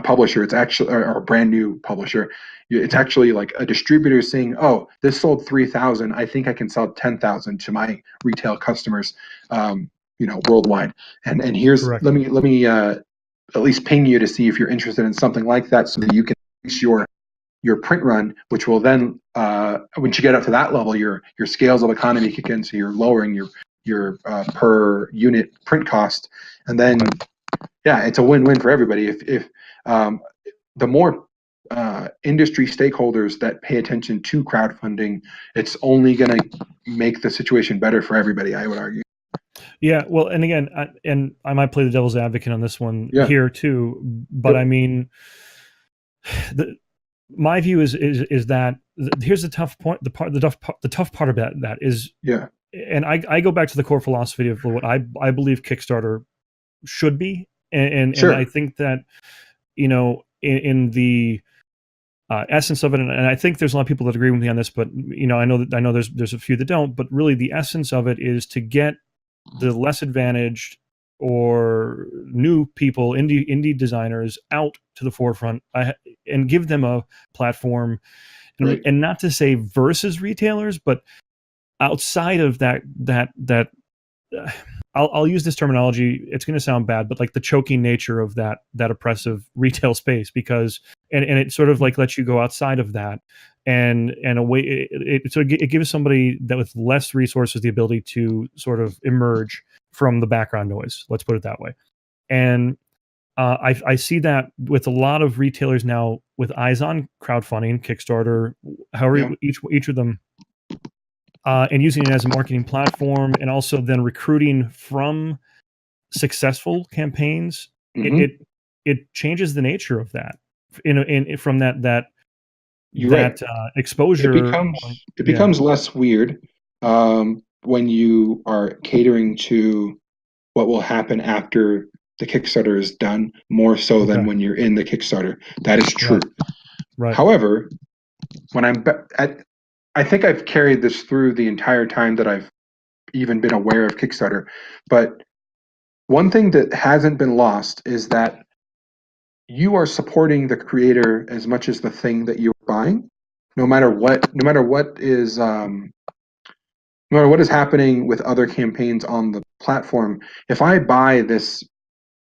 publisher. It's actually or a brand new publisher. It's actually like a distributor saying, "Oh, this sold 3,000. I think I can sell 10,000 to my retail customers, worldwide." And here's Correct. let me at least ping you to see if you're interested in something like that, so that you can increase your print run, which will then once you get up to that level, your scales of economy kick in, so you're lowering your per unit print cost, and then it's a win-win for everybody. If the more industry stakeholders that pay attention to crowdfunding, it's only going to make the situation better for everybody, I would argue. Yeah, well, and again, I might play the devil's advocate on this one here too, but I mean, my view is that here's the tough point. The tough part about that is, and I go back to the core philosophy of what I believe Kickstarter should be, and I think that in the essence of it, and I think there's a lot of people that agree with me on this, but I know there's a few that don't, but really the essence of it is to get the less advantaged or new people, indie designers, out to the forefront and give them a platform, and not to say versus retailers, but outside of that I'll use this terminology. It's going to sound bad, but like the choking nature of that oppressive retail space, because and it sort of like lets you go outside of that, and a way it gives somebody that with less resources the ability to sort of emerge from the background noise. Let's put it that way. And I see that with a lot of retailers now with eyes on crowdfunding, Kickstarter, however each of them. And using it as a marketing platform, and also then recruiting from successful campaigns, it changes the nature of that. From that exposure, it becomes less weird when you are catering to what will happen after the Kickstarter is done, more so than when you're in the Kickstarter. That is true. Right. However, when I think I've carried this through the entire time that I've even been aware of Kickstarter. But one thing that hasn't been lost is that you are supporting the creator as much as the thing that you're buying, no matter what is happening with other campaigns on the platform. If I buy this,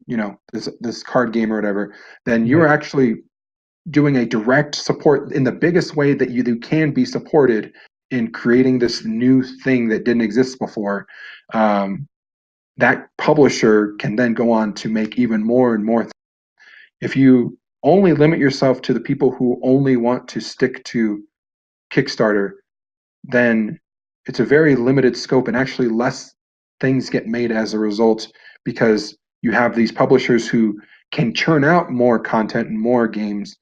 this card game or whatever, then you're actually doing a direct support in the biggest way that you can be supported in creating this new thing that didn't exist before. That publisher can then go on to make even more and more. If you only limit yourself to the people who only want to stick to Kickstarter, then it's a very limited scope, and actually less things get made as a result, because you have these publishers who can churn out more content and more games.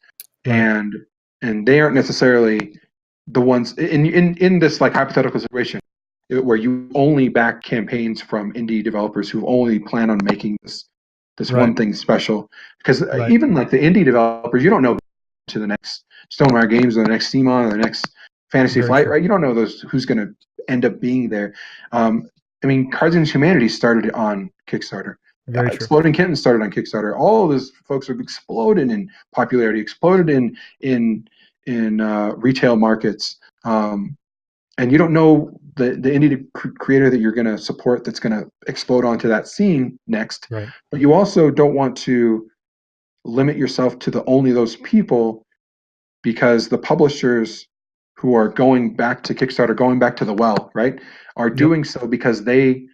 And they aren't necessarily the ones in this like hypothetical situation where you only back campaigns from indie developers who only plan on making this Right. one thing special. Because Right. even like the indie developers, you don't know to the next Stonemaier Games or the next CMON or the next Fantasy Very Flight, true. right? You don't know who's going to end up being there. I mean, Cards Against Humanity started on Kickstarter. Very true. Exploding Kittens started on Kickstarter. All of those folks have exploded in popularity, exploded in retail markets. And you don't know the indie creator that you're going to support that's going to explode onto that scene next. Right. But you also don't want to limit yourself to only those people, because the publishers who are going back to Kickstarter, going back to the well, right, are doing so because they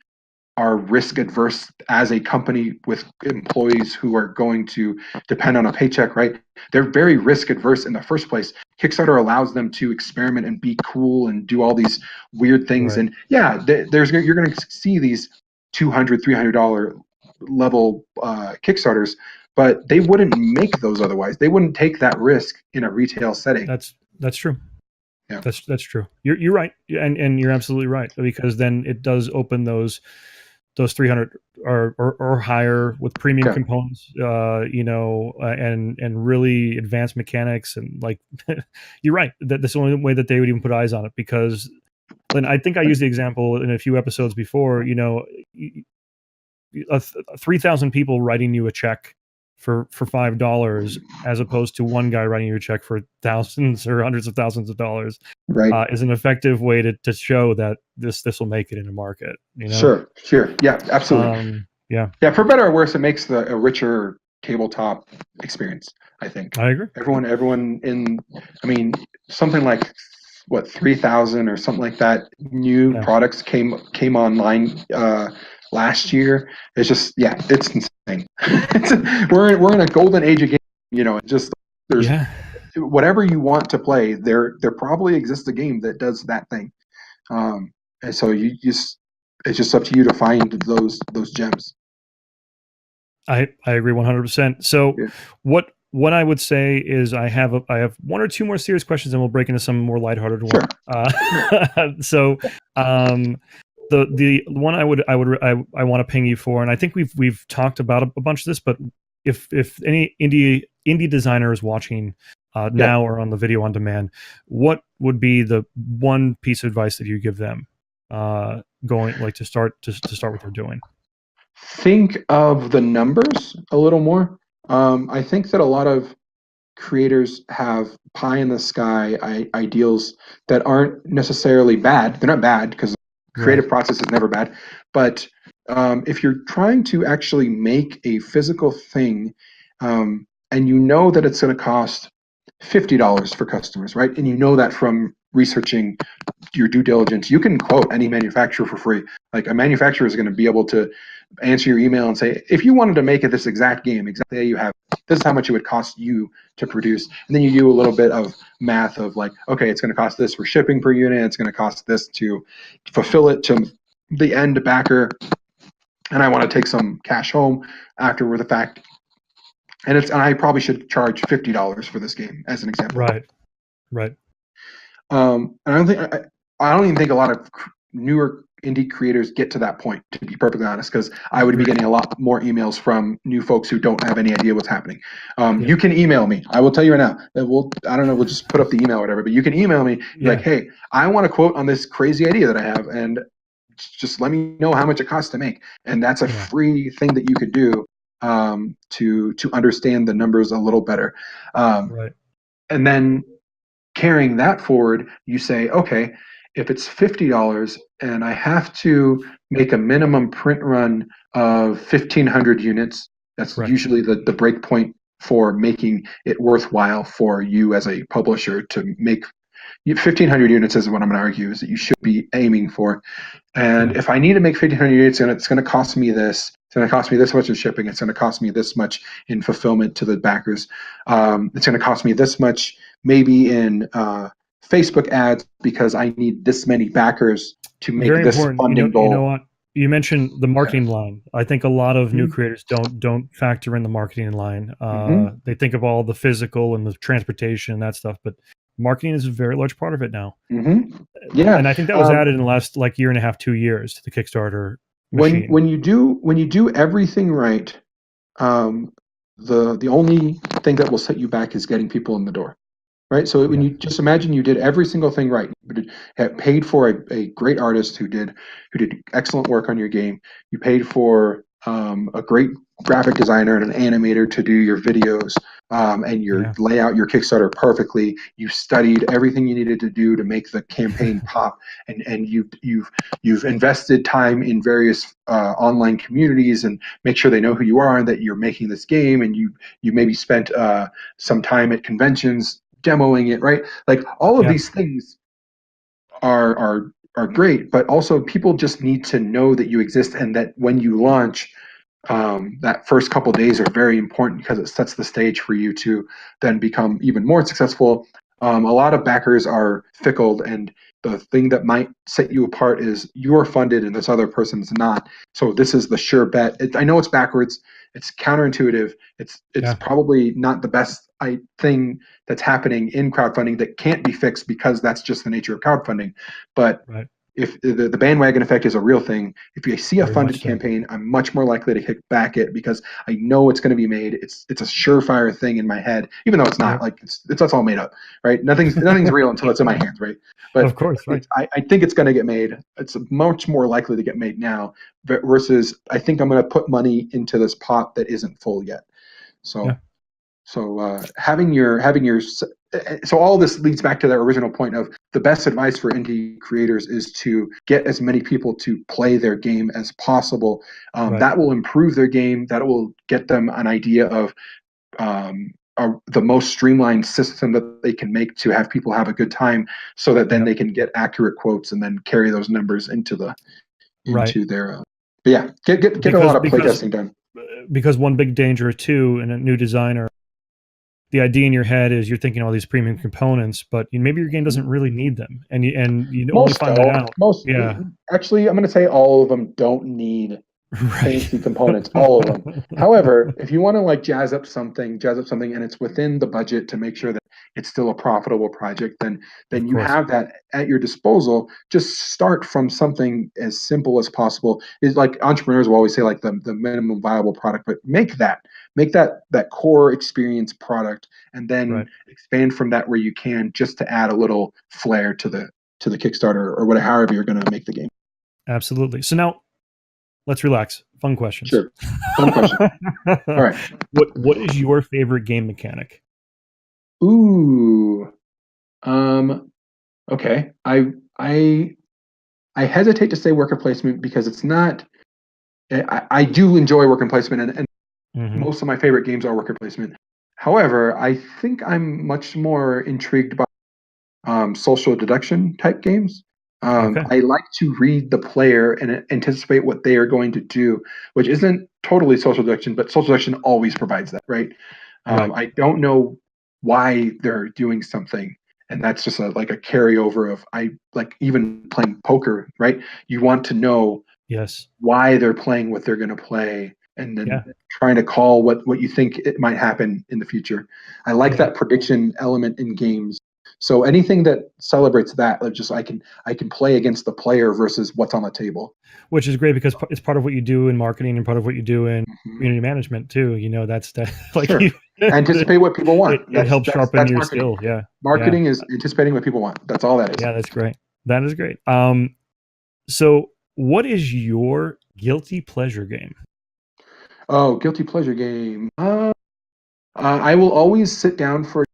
are risk adverse as a company with employees who are going to depend on a paycheck, right? They're very risk adverse in the first place. Kickstarter allows them to experiment and be cool and do all these weird things. Right. And yeah, you're going to see these $200, $300 level Kickstarters, but they wouldn't make those otherwise. They wouldn't take that risk in a retail setting. That's true. Yeah. That's true. You're right, and you're absolutely right, because then it does open those 300 or higher with premium components, and really advanced mechanics, and like you're right. That's the only way that they would even put eyes on it, because then I think I used the example in a few episodes before. 3,000 people writing you a check for $5, as opposed to one guy writing you a check for thousands or hundreds of thousands of dollars, right, is an effective way to show that this will make it in the market. Sure, yeah, absolutely. Yeah, for better or worse, it makes a richer tabletop experience, I think. I agree. Everyone I mean, something like 3,000 or something like that new products came online last year. It's just, it's insane. We're in a golden age of games. There's whatever you want to play, there probably exists a game that does that thing. And so it's just up to you to find those gems. I agree 100%. So what I would say is I have one or two more serious questions, and we'll break into some more lighthearted one. So the one I want to ping you for, and I think we've talked about a bunch of this, but if any indie designer is watching now or on the video on demand, what would be the one piece of advice that you give them going like to start what they're doing? Think of the numbers a little more. I think that a lot of creators have pie in the sky ideals that aren't necessarily bad. They're not bad, because creative process is never bad. But if you're trying to actually make a physical thing, and you know that it's going to cost $50 for customers, right? And you know that from researching your due diligence, you can quote any manufacturer for free. Like, a manufacturer is going to be able to answer your email and say, if you wanted to make it this exact game, exactly how you have, this is how much it would cost you to produce. And then you do a little bit of math of like, okay, it's going to cost this for shipping per unit, it's going to cost this to fulfill it to the end backer, and I want to take some cash home after the fact. And I probably should charge $50 for this game, as an example. Right. And I don't even think a lot of newer indie creators get to that point, to be perfectly honest, because I would be getting a lot more emails from new folks who don't have any idea what's happening. You can email me. I will tell you right now. We'll just put up the email or whatever, but you can email me like, hey, I want to quote on this crazy idea that I have, and just let me know how much it costs to make. And that's a free thing that you could do to understand the numbers a little better. And then carrying that forward, you say, okay, if it's $50 and I have to make a minimum print run of 1,500 units, that's usually the break point for making it worthwhile for you as a publisher to make 1,500 units is what I'm going to argue is that you should be aiming for. And if I need to make 1,500 units, and it's going to cost me this, it's going to cost me this much in shipping, it's going to cost me this much in fulfillment to the backers, it's going to cost me this much maybe in Facebook ads, because I need this many backers to make this funding goal. You know what? You mentioned the marketing line. I think a lot of new creators don't factor in the marketing line. They think of all the physical and the transportation and that stuff, but marketing is a very large part of it now. Yeah, and I think that was added in the last year and a half, 2 years to the Kickstarter machine. When you do everything right, the only thing that will set you back is getting people in the door. Right. So when Yeah. you just imagine you did every single thing right, you had paid for a great artist who did excellent work on your game. You paid for a great graphic designer and an animator to do your videos, and your Yeah. lay out your Kickstarter perfectly. You studied everything you needed to do to make the campaign pop, and you've invested time in various online communities and make sure they know who you are and that you're making this game, and you maybe spent some time at conventions demoing it, right? Like all of Yeah. these things are great, but also people just need to know that you exist and that when you launch, that first couple of days are very important because it sets the stage for you to then become even more successful. A lot of backers are fickle, and the thing that might set you apart is you're funded and this other person's not. So this is the sure bet. I know it's backwards. It's counterintuitive. It's Yeah. probably not the best thing that's happening in crowdfunding that can't be fixed because that's just the nature of crowdfunding. But Right. if the bandwagon effect is a real thing, if you see a Very funded much so. campaign, I'm much more likely to kick back it because I know it's going to be made. It's a surefire thing in my head, even though it's not. Yep. Like it's all made up, right? Nothing's real until it's in my hands, right? Of But course. Right. I think it's going to get made. It's much more likely to get made now versus I think I'm going to put money into this pot that isn't full yet. Yeah. So so all this leads back to that original point of the best advice for indie creators is to get as many people to play their game as possible. Right. That will improve their game. That will get them an idea of the most streamlined system that they can make to have people have a good time, so that then Yep. they can get accurate quotes and then carry those numbers into Right. their. But yeah, get a Because lot of playtesting done. because one big danger too in a new designer, the idea in your head is you're thinking all these premium components, but maybe your game doesn't really need them, and you only Most find that don't. out. Most Yeah. actually, I'm going to say all of them don't need Right. fancy components. All of them. However, if you want to like jazz up something, and it's within the budget to make sure that it's still a profitable project, Of then you course. have that at your disposal. Just start from something as simple as possible. Is like entrepreneurs will always say like the minimum viable product, but make that core experience product, and then Right. expand from that where you can, just to add a little flair to the Kickstarter or whatever, however you're going to make the game. Absolutely. So now let's relax. Fun questions. Sure. Fun question. All right. What is your favorite game mechanic? Ooh. Okay. I hesitate to say worker placement because it's not. I do enjoy worker placement, and Mm-hmm. most of my favorite games are worker placement. However, I think I'm much more intrigued by social deduction type games. Okay. I like to read the player and anticipate what they are going to do, which isn't totally social deduction, but social deduction always provides that, right? Right. I don't know why they're doing something, and that's just like a carryover of I like even playing poker, right? You want to know Yes. why they're playing what they're going to play, and then Yeah. trying to call what you think it might happen in the future. I like Yeah. that prediction element in games. So anything that celebrates that, like just I can play against the player versus what's on the table. Which is great because it's part of what you do in marketing and part of what you do in Mhm. community management too. That's that like Sure. Anticipate what people want. it helps sharpen That's your marketing. skill. Yeah. Yeah. Marketing is anticipating what people want. That's all that is. Yeah. That's great. That is great. So what is your guilty pleasure game? Oh, guilty pleasure game. I will always sit down for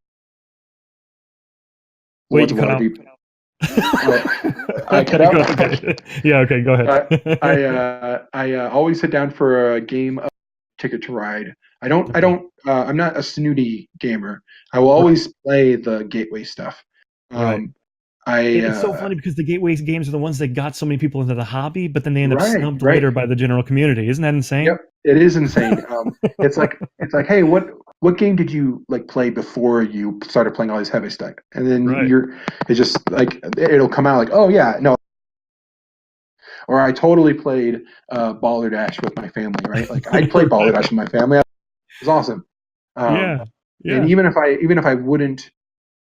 Wait, Lords you of cut out. Waterdeep. I cut Go, out. okay. Yeah. Okay. Go ahead. I always sit down for a game of Ticket to Ride. Okay. I'm not a snooty gamer. I will Right. always play the gateway stuff. Right. Um, I It's so funny because the gateway games are the ones that got so many people into the hobby, but then they end up right, snubbed right. later by the general community. Isn't that insane? Yep, it is insane. It's like, hey, what game did you like play before you started playing all these heavy stuff? And then Right. it's just like it'll come out like, oh yeah, no. Or I totally played Balderdash with my family, right? Like I'd play Balderdash with my family. It was awesome. Um, Yeah. and Yeah. even if I wouldn't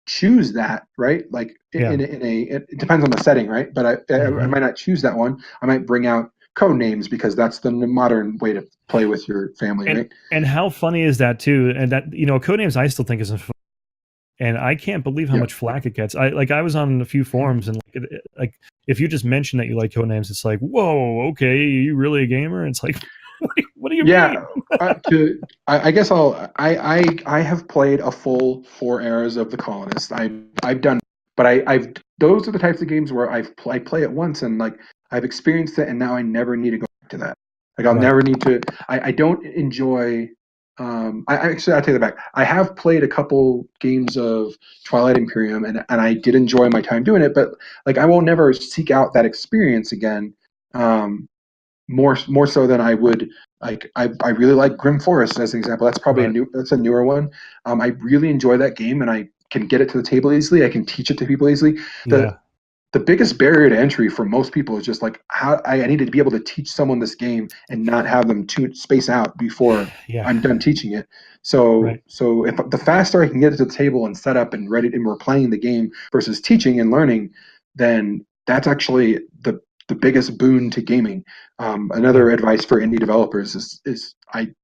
choose that, right? Like Yeah. it depends on the setting, right? But I Hmm. might not choose that one. I might bring out code names because that's the modern way to play with your family, right? And how funny is that too? And that, code names I still think is fun. And I can't believe how much flack it gets. I was on a few forums, and like if you just mention that you like code names, it's like, whoa, okay, are you really a gamer? And it's like, what do you mean? I guess I have played a full 4 eras of The Colonist. I've done, but I've those are the types of games where I play it once and like I've experienced it, and now I never need to go back to that. Like I'll never need to. I don't enjoy. I take that back. I have played a couple games of Twilight Imperium, and I did enjoy my time doing it. But like I will never seek out that experience again. More so than I would. Like I really like Grim Forest as an example. That's probably a newer one. I really enjoy that game, and I can get it to the table easily. I can teach it to people easily. The biggest barrier to entry for most people is just like how I need to be able to teach someone this game and not have them space out before I'm done teaching it. So if the faster I can get it to the table and set up and ready and we're playing the game versus teaching and learning, then that's actually the biggest boon to gaming. Another advice for indie developers is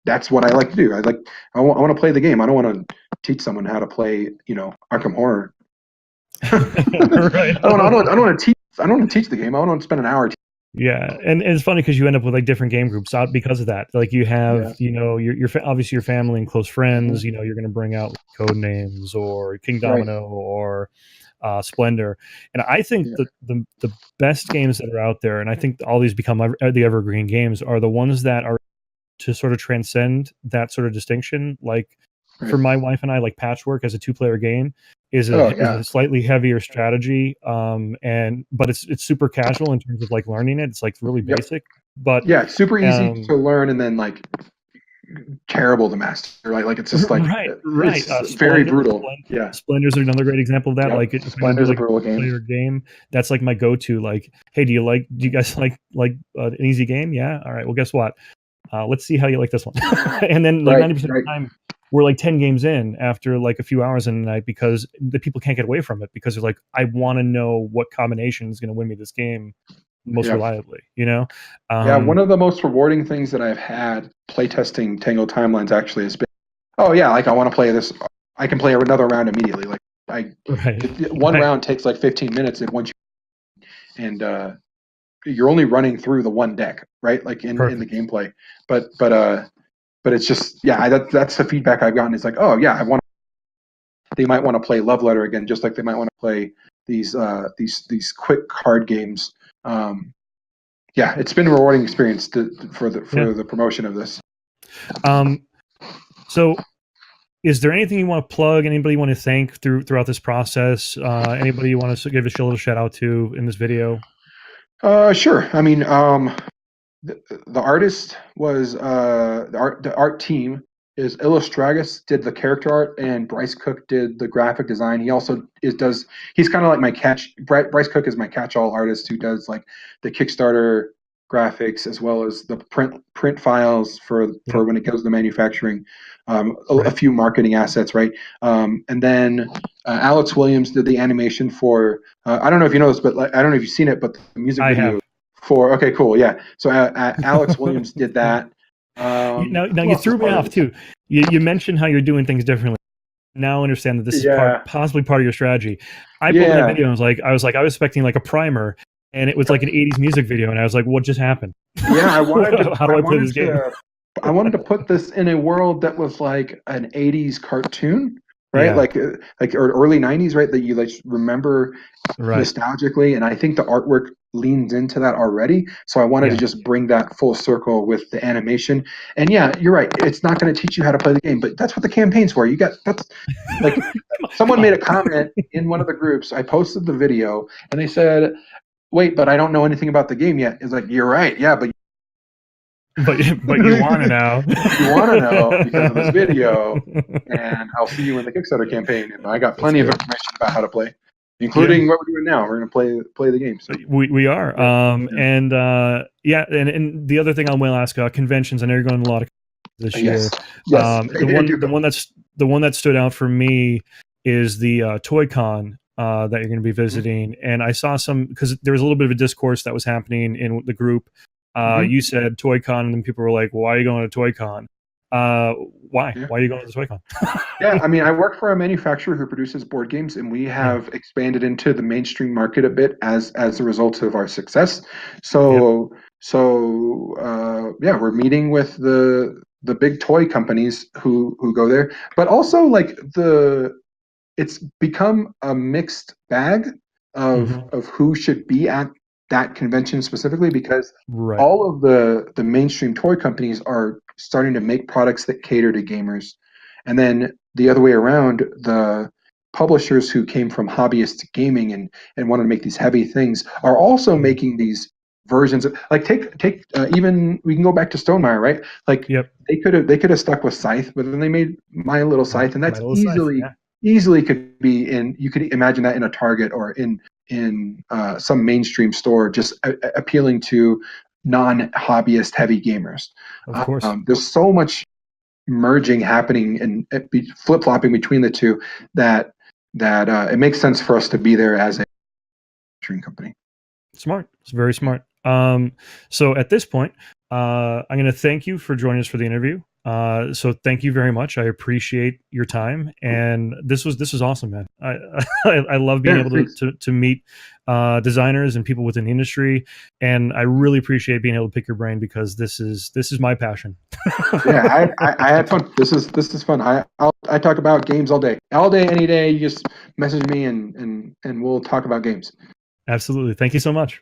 that's what I like to do. I want to play the game. I don't want to teach someone how to play, Arkham Horror. I don't want to teach the game. I want to spend an hour. And it's funny because you end up with like different game groups out because of that. Like you have, your obviously your family and close friends. You're going to bring out code names or King Domino or Splendor. And I think the best games that are out there, and I think all these become the evergreen games, are the ones that are to sort of transcend that sort of distinction. Like for my wife and I, like Patchwork as a 2-player game is a slightly heavier strategy, but it's super casual in terms of like learning it. It's like really basic, but super easy to learn, and then like terrible to master. Like it's just like it's very brutal. Splendor's another great example of that. Like Splendor's a brutal game. That's like my go-to. Like, hey, do you guys like an easy game? Yeah, all right. Well, guess what? Let's see how you like this one. And then like 90% of the time, we're like 10 games in after like a few hours in the night because the people can't get away from it because they're like, I want to know what combination is going to win me this game most reliably, one of the most rewarding things that I've had playtesting Tangled Timelines actually has been, like I want to play this. I can play another round immediately. Like one round takes like 15 minutes, and once you're only running through the one deck, right? Like in the gameplay, but it's just that's the feedback I've gotten. It's like, they might want to play Love Letter again, just like they might want to play these quick card games. It's been a rewarding experience for the promotion of this. So is there anything you want to plug? Anybody you want to thank throughout this process? Anybody you want to give a little shout out to in this video? Sure. I mean, the artist was the art team is Illustragus did the character art, and Bryce Cook did the graphic design. He also he's kind of like my Bryce Cook is my catch-all artist who does like the Kickstarter graphics as well as the print files for when it goes to manufacturing, a few marketing assets, right? And then Alex Williams did the animation for I don't know if you know this, but I don't know if you've seen it, but the music video okay, cool, yeah. So Alex Williams did that. Now you threw me off too. You mentioned how you're doing things differently. Now I understand that this is possibly part of your strategy. I pulled that video and I was expecting like a primer, and it was like an 80s music video, and I was like, what just happened? Yeah, I wanted to. How do I play this game? I wanted to put this in a world that was like an 80s cartoon, right? Like or early 90s, right? That you like remember nostalgically, and I think the artwork leans into that already. So I wanted to just bring that full circle with the animation. And you're right. It's not going to teach you how to play the game, but that's what the campaign's for. That's like someone made a comment in one of the groups. I posted the video, and they said, "Wait, but I don't know anything about the game yet." It's like, you're right. Yeah, but you want to know. You want to know because of this video, and I'll see you in the Kickstarter campaign. And I got plenty of information about how to play, including what we're doing now. We're going to play the game. So. We are. And the other thing I will ask, conventions. I know you're going to a lot of this year. Yes. The one that stood out for me is the Toy Con that you're going to be visiting. And I saw because there was a little bit of a discourse that was happening in the group You said Toy Con, and then people were like, "Why are you going to Toy Con?" Why? Yeah. Why are you going to the Toy Con? Yeah, I mean, I work for a manufacturer who produces board games, and we have expanded into the mainstream market a bit as a result of our success. So, yeah, we're meeting with the big toy companies who go there, but also like it's become a mixed bag of who should be at that convention specifically, because Right. all of the mainstream toy companies are starting to make products that cater to gamers, and then the other way around, the publishers who came from hobbyist gaming and wanted to make these heavy things are also making these versions of, like, take even we can go back to Stonemaier, right? Like, they could have stuck with Scythe, but then they made My Little Scythe, and that's easily could be in, you could imagine that in a Target or in some mainstream store, just appealing to non-hobbyist heavy gamers. Of course. There's so much merging happening and flip-flopping between the two that it makes sense for us to be there as a manufacturing company. Smart. It's very smart. So at this point, I'm going to thank you for joining us for the interview. So thank you very much. I appreciate your time, and this was awesome, man. I love being able to meet designers and people within the industry, and I really appreciate being able to pick your brain, because this is my passion. Yeah, I had fun. This is fun. I talk about games all day, any day. You just message me and we'll talk about games. Absolutely. Thank you so much.